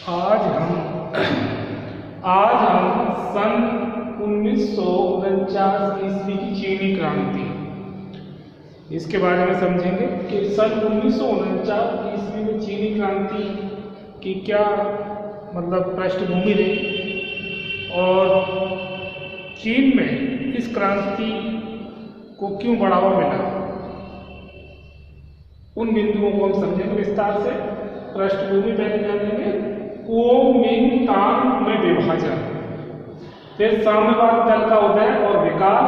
आज हम सन 1949 ईस्वी की चीनी क्रांति इसके बारे में समझेंगे कि सन 1949 ईस्वी में चीनी क्रांति की क्या मतलब पृष्ठभूमि रही और चीन में इस क्रांति को क्यों बढ़ावा मिला, उन बिंदुओं को हम समझेंगे विस्तार से। पृष्ठभूमि पहले जानेंगे कुओमिंगतांग में विभाजन, फिर साम्यवाद दल का उदय और विकास,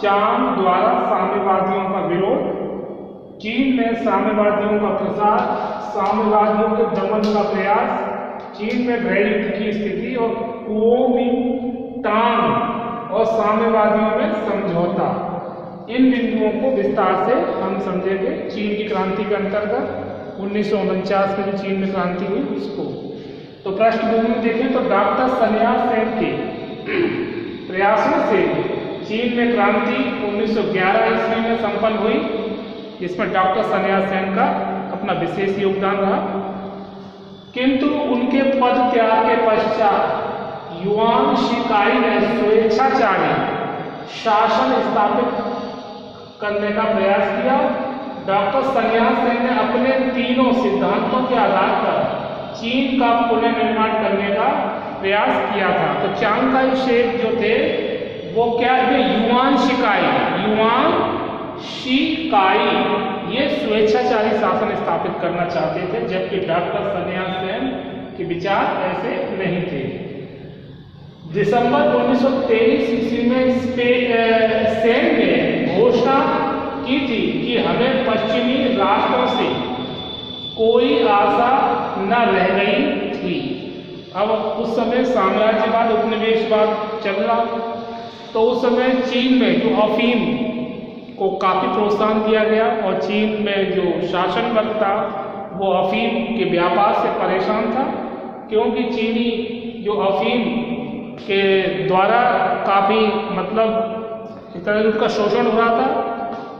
चांग द्वारा साम्यवादियों का विरोध, चीन में साम्यवादियों का प्रसार, साम्यवादियों के दमन का प्रयास, चीन में गृह युद्ध की स्थिति और कुओमिंगतांग और साम्यवादियों में समझौता। इन बिंदुओं को विस्तार से हम समझेंगे चीन की क्रांति के अंतर्गत 1949 में जो चीन में क्रांति हुई उसको। तो पृष्ठभूमि में देखें तो डॉक्टर सन्यास सेन के प्रयासों से चीन में क्रांति 1911 ईस्वी में संपन्न हुई, जिसमें डॉक्टर सन्यास सेन का अपना विशेष योगदान रहा। किंतु उनके पद त्याग के पश्चात युआन शिकाई ने स्वेच्छाचारी शासन स्थापित करने का प्रयास किया। डॉक्टर सन्यास सेन ने अपने तीनों सिद्धांतों के आधार पर चीन का पुनर्निर्माण करने का प्रयास किया था। तो चांग शेक जो थे वो क्या थे, युआन शिकाई ये स्वेच्छाचारी शासन स्थापित करना चाहते थे, जबकि डॉक्टर सन्यास सेन के विचार ऐसे नहीं थे। दिसंबर 1923 ईस्वी में सेन ने घोषणा की थी कि हमें पश्चिमी राष्ट्रों से कोई आशा न रह गई थी। अब उस समय साम्राज्यवाद उपनिवेशवाद चल रहा, तो उस समय चीन में जो अफीम को काफ़ी प्रोत्साहन दिया गया और चीन में जो शासन वर्ग था वो अफीम के व्यापार से परेशान था, क्योंकि चीनी जो अफीम के द्वारा काफ़ी मतलब इस तरह उसका शोषण हो रहा था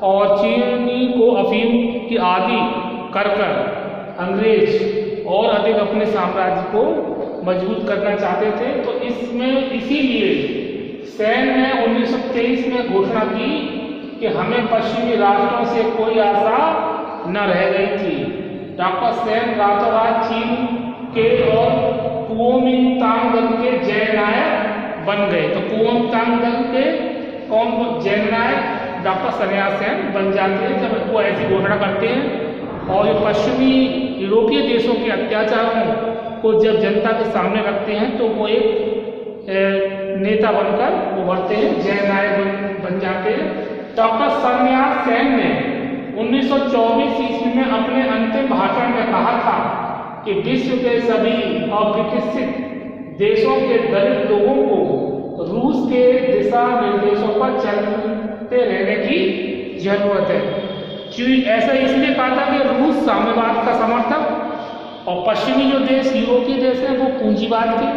और चीनी को अफीम की आदि कर अंग्रेज और अधिक अपने साम्राज्य को मजबूत करना चाहते थे। तो इसमें इसीलिए सेन ने 1923 में घोषणा की कि हमें पश्चिमी राष्ट्रों से कोई आशा न रह गई थी। डॉक्टर सेन रातों रात चीन के और कुओमिंगतांग दल के जननायक बन गए। तो कुओमिंगतांग दल के कौन जननायक, डॉक्टर सन्यास सेन बन जाते हैं जब वो ऐसी घोषणा करते हैं। और ये पश्चिमी यूरोपीय देशों के अत्याचारों को जब जनता के सामने रखते हैं तो वो एक नेता बनकर उभरते हैं, जननायक बन जाते हैं। डॉक्टर सन्यास सेन ने 1924 ईस्वी में अपने अंतिम भाषण में कहा था कि विश्व के सभी अविकसित देशों के दलित लोगों को रूस के दिशा निर्देशों पर चलते रहने की जरूरत है। ऐसा इसलिए कहा था कि रूस साम्यवाद का समर्थक और पश्चिमी जो देश यूरोपीय देश हैं वो पूंजीवाद के,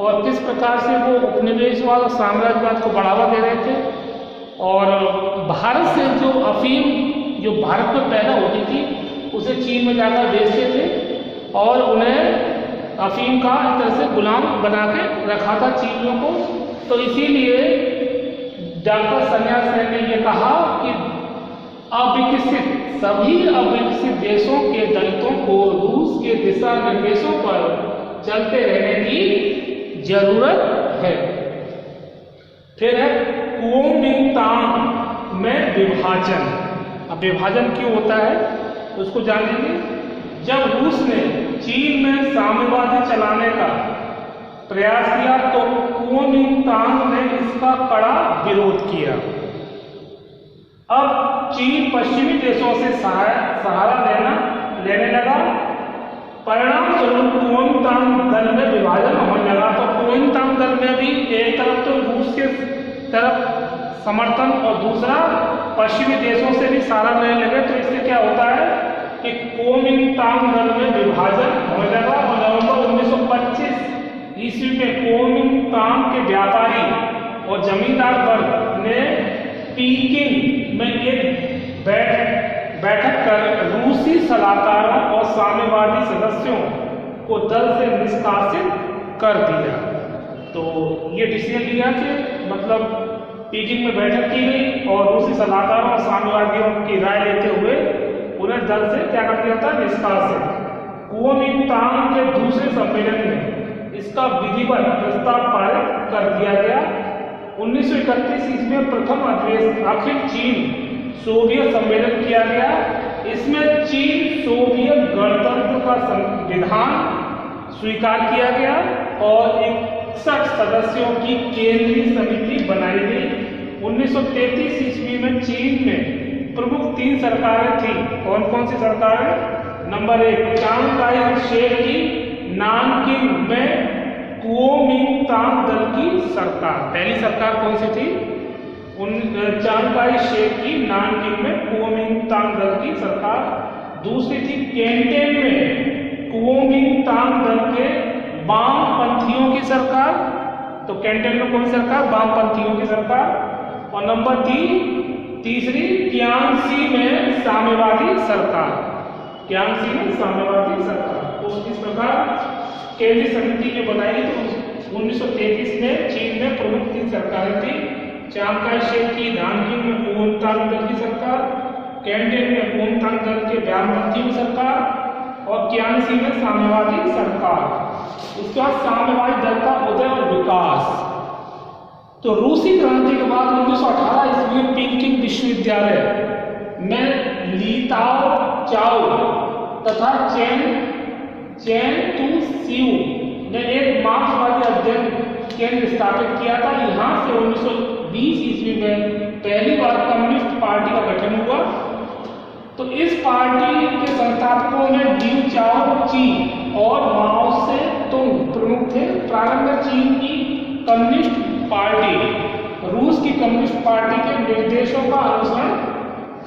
और किस प्रकार से वो उपनिवेशवाद और साम्राज्यवाद को बढ़ावा दे रहे थे। और भारत से जो अफीम जो भारत में पैदा होती थी उसे चीन में जाकर बेचते थे और उन्हें अफीम का इस तरह से गुलाम बना के रखा था चीनियों को। तो इसीलिए डॉक्टर सन्यास सेन ने यह कहा कि सभी अविकसित देशों के दलितों को रूस के दिशा निर्देशों पर चलते रहने की जरूरत है। फिर है कुओमिंगतांग में विभाजन। अब विभाजन क्यों होता है उसको जानेंगे। जब रूस ने चीन में साम्यवाद चलाने का प्रयास किया तो कुओमिंगतांग ने इसका कड़ा विरोध किया। अब चीन पश्चिमी देशों से सहारा लेने लगा। परिणाम स्वरूप कुओमिंगतांग दल में विभाजन होने लगा। तो कुओमिंगतांग दल में भी एक तरफ तो रूस के तरफ समर्थन और दूसरा पश्चिमी देशों से भी सहारा लेने लगे। तो इससे क्या होता है कि कुओमिंगतांग दल में विभाजन होने लगा और नवंबर 1925 ईस्वी में कुओमिंगतांग के व्यापारी और जमींदार वर्ग ने पीकिंग में एक बैठक कर रूसी सलाहकारों और साम्यवादी सदस्यों को दल से निष्कासित कर दिया। तो ये डिसीजन लिया कि मतलब पीकिंग में बैठक की गई और रूसी सलाहकारों और साम्यवादियों की राय लेते हुए उन्हें दल से क्या कर दिया था, निष्कासित। कुओमिंटांग के दूसरे सम्मेलन में इसका विधिवत प्रस्ताव पारित कर दिया गया। 1931 ईस्वी में प्रथम अखिल चीन सोवियत सम्मेलन किया गया। इसमें चीन सोवियत गणतंत्र का संविधान स्वीकार किया गया और 61 सदस्यों की केंद्रीय समिति बनाई गई। 1933 ईस्वी में चीन में प्रमुख 3 सरकारें थी। कौन कौन सी सरकारें? नंबर 1 चांग काई शेक की नानकिंग में कुओमिंटांग दल की सरकार। पहली सरकार कौन सी थी? चांग काई शेक की नानकिंग में कुओमिंटांग दल की सरकार। दूसरी थी कैंटन में कुओमिंटांग दल के वामपंथियों की सरकार। तो कैंटन में कौन सी सरकार? वामपंथियों की सरकार। और नंबर 3 क्यांगसी में साम्यवादी सरकार। क्यांगसी में साम्यवादी सरकार। तो इस प्रकार केंद्रीय समिति जो बनाई गई तो 1933 में चीन में प्रमुख 3 सरकारें थी। चांग काई शेक की नानकिंग में कुओमिंटांग दल की सरकार, कैंटन में कुओमिंटांग दल के वामपंथियों की सरकार और क्यांगसी में साम्यवादी सरकार। उसके बाद साम्यवादी दल का उदय और विकास। तो रूसी क्रांति के बाद 1918 ईस्वी में पीकिंग विश्वविद्यालय में ली ताओ चाओ तथा चेन तू सिउ ने एक मार्क्सवादी अध्ययन केंद्र स्थापित किया था। यहाँ से 1920 ईस्वी में पहली बार कम्युनिस्ट पार्टी का गठन हुआ। तो इस पार्टी के संस्थापकों में लियू चाओ ची और माओ से तुंग प्रमुख थे। प्रारंभ में चीन की कम्युनिस्ट पार्टी रूस की कम्युनिस्ट पार्टी के निर्देशों का अनुसरण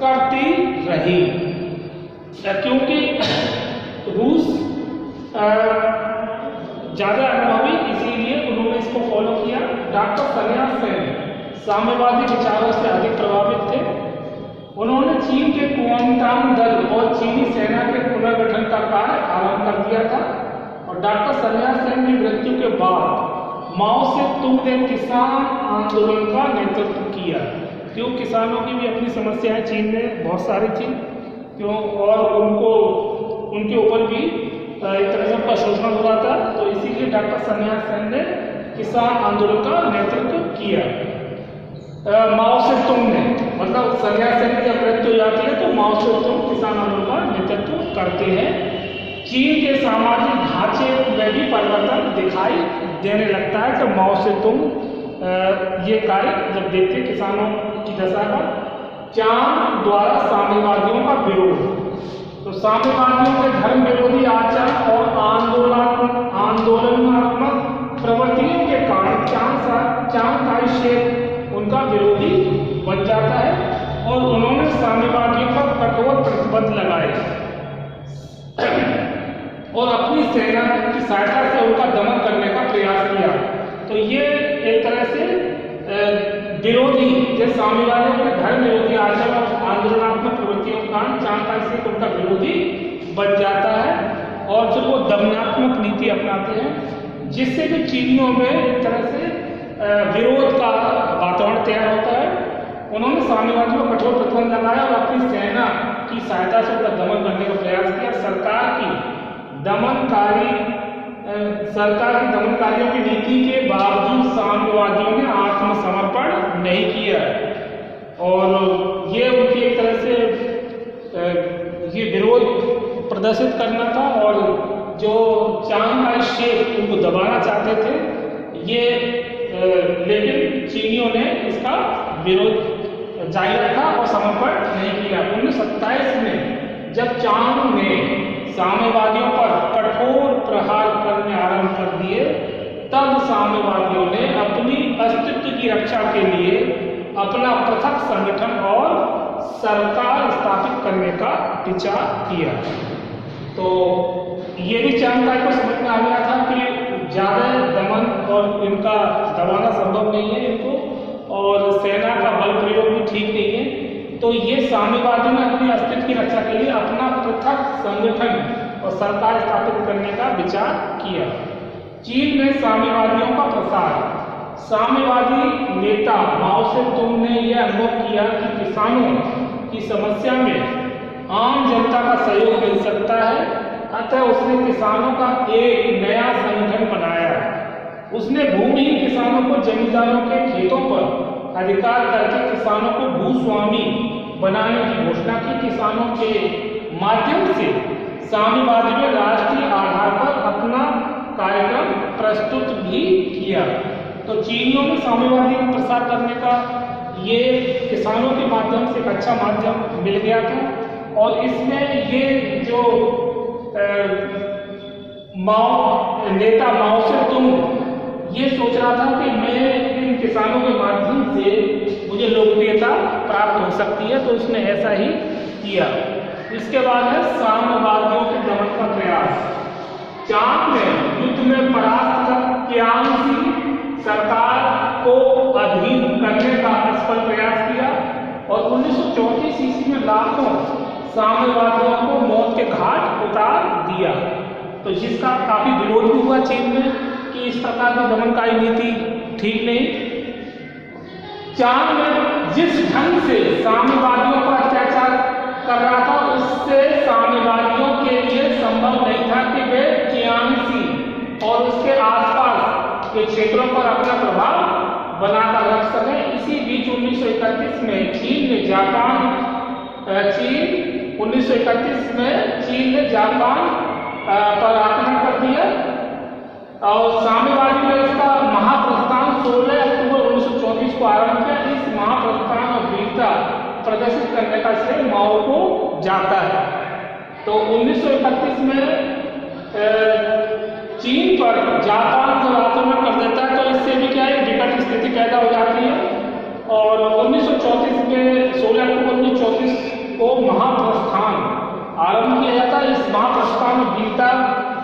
करती रही, क्योंकि रूस ज़्यादा अनुभवी, इसीलिए उन्होंने इसको फॉलो किया। डॉक्टर सन्यास सेन साम्यवादी विचारों से अधिक प्रभावित थे। उन्होंने चीन के कुओमिंटांग दल और चीनी सेना के पुनर्गठन का कार्य आरंभ कर दिया था। और डॉक्टर सन्यास सेन की मृत्यु के बाद माओ से तुंग ने किसान आंदोलन का नेतृत्व किया। क्यों? किसानों की भी अपनी समस्याएं चीन में बहुत सारी थी, क्यों? और उनके ऊपर भी एक तरह से उनका शोषण हो रहा था। तो इसीलिए डॉक्टर सन्यास सेन ने किसान आंदोलन का नेतृत्व किया। माओ से तुंग ने, मतलब सन्यास सेन की जब मृत्यु हो जाती है तो माओ से तुंग किसान आंदोलन का नेतृत्व करते हैं। चीन के सामाजिक ढांचे में भी परिवर्तन दिखाई देने लगता है। तो माओ से तुंग ये कार्य जब देखते किसानों की दशा का, चांग द्वारा साम्यवादियों का विरोध। तो साम्यवादियों के धर्म विरोधी आचार और आंदोलनात्मक प्रवृत्तियों के कारण चांग काई शेक उनका विरोधी बन जाता है और उन्होंने साम्यवादियों पर कठोर प्रतिबंध लगाए और अपनी सेना की सहायता से उनका दमन करने का प्रयास किया। तो ये एक तरह से विरोधी, जैसे साम्यवादियों के धर्म विरोधी आचरण और आंदोलनात्मक प्रवृत्तियों के कारण चांग काई शेक उनका विरोधी बन जाता है और फिर वो दमनात्मक नीति अपनाते हैं, जिससे कि चीनियों में एक तरह से विरोध का वातावरण तैयार होता है। उन्होंने साम्यवादियों को कठोर प्रतिबंध लगाया और अपनी सेना की सहायता से उनका दमन करने का प्रयास किया। सरकार की दमनकारियों की नीति के बावजूद साम्यवादियों ने आत्मसमर्पण नहीं किया और ये उनकी एक तरह से ये विरोध प्रदर्शित करना था और जो चांग काई शेक उनको दबाना चाहते थे ये, लेकिन चीनियों ने इसका विरोध जारी रखा और समर्पण नहीं किया। 1927 में जब चांग ने साम्यवादियों पर कठोर प्रहार करने आरंभ कर दिए, तब साम्यवादियों ने अपनी अस्तित्व की रक्षा के लिए अपना पृथक संगठन और सरकार स्थापित करने का विचार किया। तो ये भी चांग काई को समझ में आ गया था कि ज़्यादा दमन और इनका दबाना संभव नहीं है इनको, और सेना का बल प्रयोग भी ठीक नहीं है। तो ये साम्यवादियों ने अपनी अस्तित्व की रक्षा के लिए अपना पृथक संगठन और सरकार स्थापित करने का विचार किया। चीन में साम्यवादियों का प्रसार। साम्यवादी नेता माओ से तुंग ने यह अनुभव किया कि किसानों की समस्या में आम जनता का सहयोग मिल सकता है, अतः उसने किसानों का एक नया संगठन बनाया। उसने भूमिहीन किसानों को जमींदारों के खेतों पर अधिकार करके किसानों को भूस्वामी बनाने की घोषणा की। किसानों के माध्यम से साम्यवादी ने राष्ट्रीय आधार पर अपना कार्यक्रम प्रस्तुत भी किया। तो चीनियों में साम्यवादी को प्रसार करने का ये किसानों के माध्यम से एक अच्छा माध्यम मिल गया था। और इसमें ये जो नेता माओ से तुंग ये सोच रहा था कि मैं इन किसानों के माध्यम से मुझे लोकप्रियता प्राप्त हो सकती है, तो उसने ऐसा ही किया। इसके बाद है साम्यवादियों के दमन का प्रयास। चांग ने युद्ध में परास्त कर क्यांग सरकार को अधीन करने का असफल प्रयास किया और 1934 ईस्वी में लाखों साम्यवादियों को मौत के घाट उतार दिया। तो जिसका काफी विरोध भी हुआ चीन में कि इस प्रकार की दमनकारी नीति ठीक नहीं। चांग में जिस ढंग से साम्यवादियों पर अत्याचार कर रहा था, उससे साम्यवादियों के लिए संभव नहीं था कि वे कियांग और उसके आसपास के क्षेत्रों पर अपना प्रभाव बनाकर रख सकें। इसी बीच 1931 में चीन ने जापान पर आक्रमण कर दिया और साम्यवादी ने इसका महाप्रस्थान 16 अक्टूबर 1934 को आरंभ किया। इस महाप्रस्थान और वीरता प्रदर्शित करने का श्रेय माओ को जाता है। तो 1931 में चीन पर जापान जब आक्रमण कर देता है तो इससे भी क्या है, विकट स्थिति पैदा हो जाती है। और 1934 में 16 अक्टूबर 1934 को महाप्रस्थान आरंभ किया जाता है। इस महाप्रस्थान में वीरता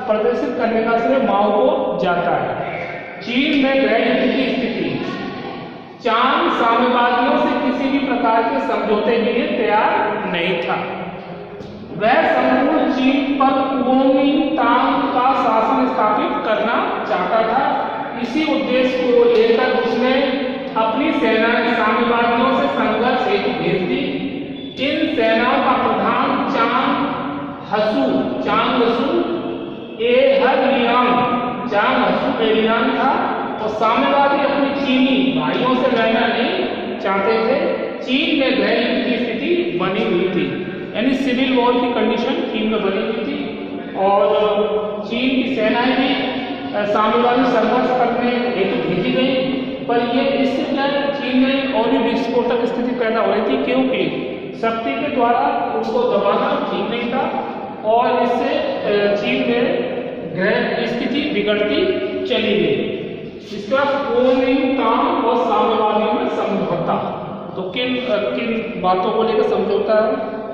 प्रदर्शित करने का श्रेय माओ को जाता है। चीन में गृह युद्ध की स्थिति। चांग साम्यवादियों से किसी भी प्रकार के समझौते के लिए तैयार नहीं था। वह संपूर्ण चीन पर कुओमिंतांग का शासन स्थापित करना चाहता था। इसी उद्देश्य को लेकर उसने अपनी सेनाएं साम्यवादियों से संघर्ष हेतु भेज दी। इन सेनाओं का प्रधान चांग हसू एलियांग था और साम्यवादी अपने चीनी भाइयों से लड़ना नहीं चाहते थे। चीन में गृह युद्ध की स्थिति बनी हुई थी, यानी सिविल वॉर की कंडीशन चीन में बनी हुई थी और चीन की सेनाएं भी साम्यवादी संघर्ष करने हेतु भेजी गई। पर ये इससे क्या चीन में और भी विस्फोटक स्थिति पैदा हो रही थी, क्योंकि शक्ति के द्वारा उनको दबाना ठीक नहीं था और इससे चीन में गृह स्थिति बिगड़ती चली गई। इसके बाद कुओमिंतांग और साम्यवादियों में समझौता। तो किन किन बातों को लेकर समझौता है,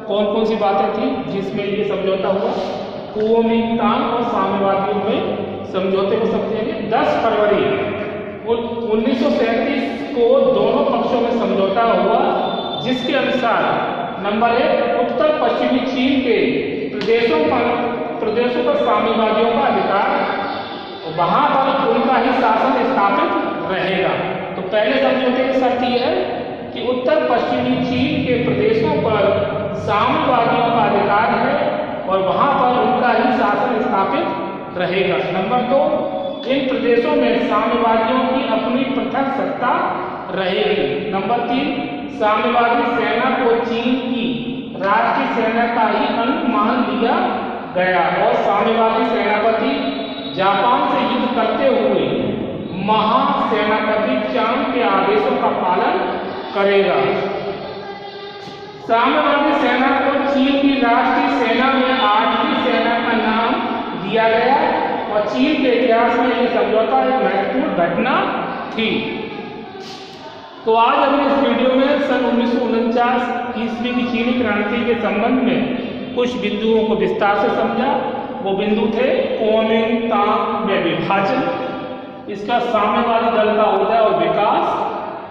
कौन कौन सी बातें थी जिसमें ये समझौता हुआ? कुओमिंतांग और साम्यवादियों में समझौते को समझेंगे। 10 फरवरी 1937 को दोनों पक्षों में समझौता हुआ, जिसके अनुसार नंबर 1 उत्तर पश्चिमी चीन के प्रदेशों पर साम्यवादियों का अधिकार, वहां पर उनका ही शासन स्थापित रहेगा। तो पहले समझौते की शर्त यह है कि उत्तर पश्चिमी चीन के प्रदेशों पर साम्यवादियों का अधिकार है और वहां पर उनका ही शासन स्थापित रहेगा। नंबर 2, इन प्रदेशों में साम्यवादियों की अपनी पृथक सत्ता रहेगी। नंबर 3, साम्यवादी सेना को चीन की राष्ट्रीय सेना का ही अंग मान लिया गया और साम्यवादी सेनापति जापान से युद्ध करते हुए महासेनापति चांग के आदेशों का पालन करेगा। साम्यवादी सेना को चीन की राष्ट्रीय सेना में 8वीं सेना का नाम दिया गया और चीन के इतिहास में यह समझौता एक महत्वपूर्ण घटना थी। तो आज हमने इस वीडियो में सन 1949 ईस्वी की चीनी क्रांति के संबंध में कुछ बिंदुओं को विस्तार से समझा। वो बिंदु थे कुओमिंतांग में विभाजन, इसका साम्यवादी दल का उदय और विकास,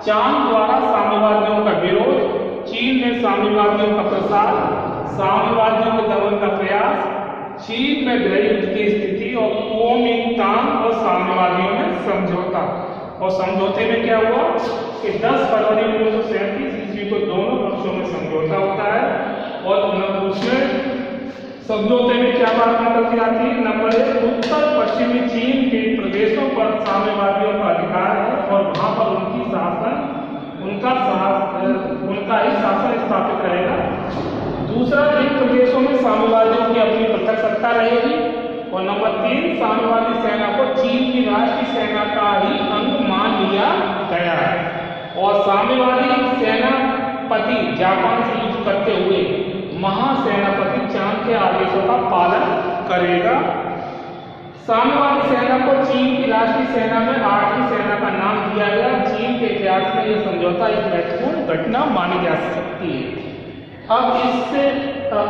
चांग द्वारा साम्यवादियों का विरोध, चीन में साम्यवादियों का प्रसार, साम्यवादियों के दमन का प्रयास, चीन में गृह युद्ध की स्थिति और कुओमिंगतान और साम्यवादियों में समझौता। और समझौते में क्या हुआ कि 10 फरवरी 1937 ईस्वी को दोनों पक्षों में समझौता होता है। और उसमें समझौते में क्या बात निकल के आती है? नंबर 1, उत्तर पश्चिमी चीन के प्रदेशों पर साम्यवादियों का अधिकार है और वहां पर उनका ही शासन स्थापित रहेगा। दूसरा, इन प्रदेशों में साम्यवादियों की अपनी पृथक सत्ता रहेगी। और नंबर 3, साम्यवादी सेना को चीन की राष्ट्रीय सेना का ही अंग मान लिया गया है। और साम्यवादी सेनापति जापान से युद्ध करते हुए महासेनापति चांग के आदेशों का पालन करेगा। साम्यवादी सेना को चीन की राष्ट्रीय सेना में 8वीं सेना का नाम दिया गया। चीन के इतिहास में यह समझौता एक महत्वपूर्ण घटना मानी जा सकती है। अब इससे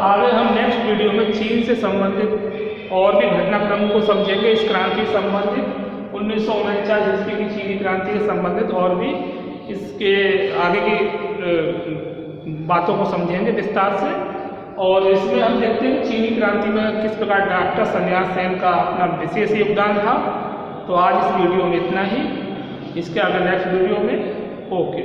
आगे हम नेक्स्ट वीडियो में चीन से संबंधित और भी घटनाक्रम को समझेंगे। इस क्रांति से संबंधित 1949 ईस्वी की चीनी क्रांति से संबंधित और भी इसके आगे की बातों को समझेंगे विस्तार से। और इसमें हम देखते हैं चीनी क्रांति में किस प्रकार डॉक्टर सन्यास सेन का अपना विशेष योगदान था। तो आज इस वीडियो में इतना ही, इसके आगे नेक्स्ट वीडियो में ओके।